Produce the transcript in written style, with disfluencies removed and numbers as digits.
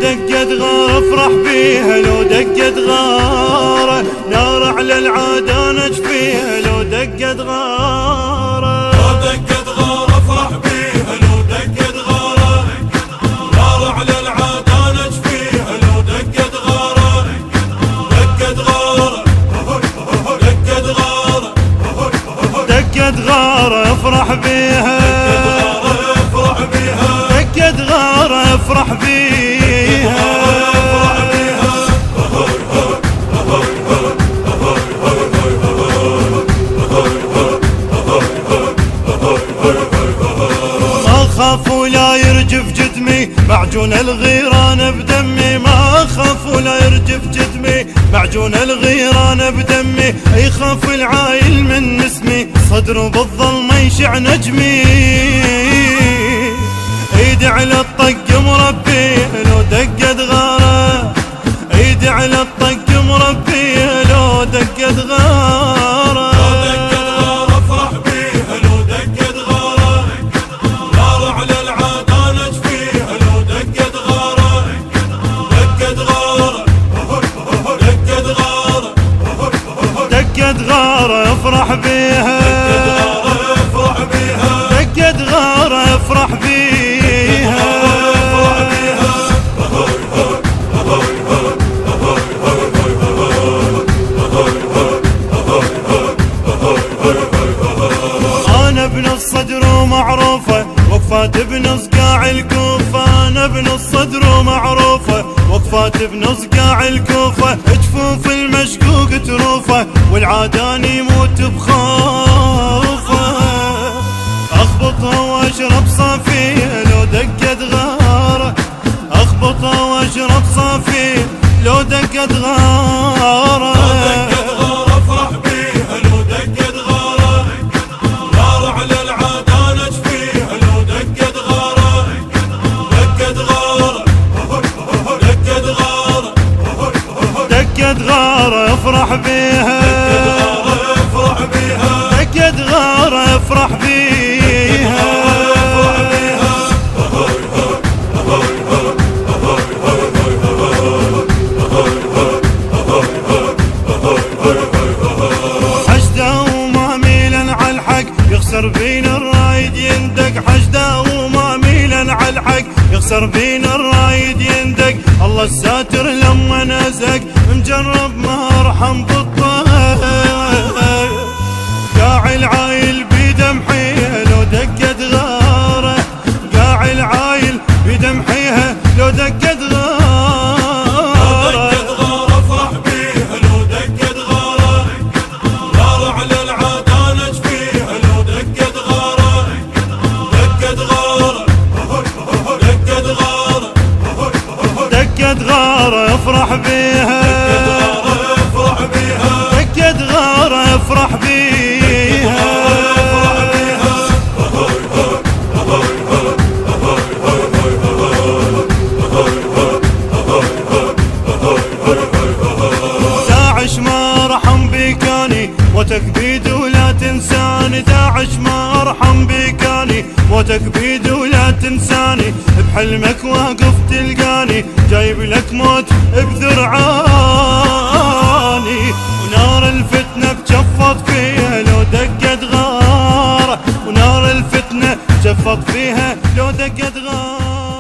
دقت غارة افرح بيها، لو دقت غارة نار على العادة نجفيها، لو دقت غارة لو دقت غارة افرح بيها، لو دقت غارة نار على العادة نجفيها، لو دقت غارة دقت غارة دقت غارة دقت غارة افرح بيها، دقت غارة افرح بيها. ما اخاف ولا يرجف جدمي معجون الغيران بدمي، ما اخاف ولا يرجف جدمي معجون الغيران بدمي، يخاف العايل من اسمي صدره بالظلمة يشع نجمي، ايدي على الطق مربيه لو دقت غارة، ايدي على الطق مربيه لو دقت غارة. افرح بيها لو دقت غارة نار على العادة نجفيها، لو دقت غارة دقت غارة دقت غارة دقت غارة افرح بيها، دقت غارة افرح بيها. انا ابن الصدر ومعروفة وقفات بنص قاع الكوفة، انا ابن الصدر ومعروفة وقفات بنص قاع الكوفة، جفوف المشقوق تروفة والعادان يموت بخوفه، اخبطها واشرب صافية لو دقت غارة، اخبطها واشرب صافية لو دقت غارة. افرح بيها لو دقت غارة نار على العادة نجفيها، لو دقت غارة دقت غارة دقت غارة دقت غارة افرح بيها، دقت غارة افرح بيها. حشده وما ميلا على الحق يخسر بين الرايد يندق، حشده وما ميلا على الحق يخسر بين الرايد يندق، الله الساتر لما نزق مجرب ما ارحم بالطهر، قاع العايل بيدمحيها لو دقت غارة، قاع العايل بيدمحيها لو دقت غارة. افرح بيها لو دقت غارة نار على العادة نجفيها، لو دقت غارة دقت غارة دقت غارة دقت غارة افرح بيها، دقت غارة افرح بيها. داعش ما رحم بيكاني وتكبيد ولا تنساني، داعش ما ارحم بيكاني وتكبيد ولا تنساني، بحلمك واقف تلقاني جايب لك موت بذرعاني، ونار الفتنة بجفط فيها لو دقت غارة، ونار الفتنة جفط فيها لو دقت غارة.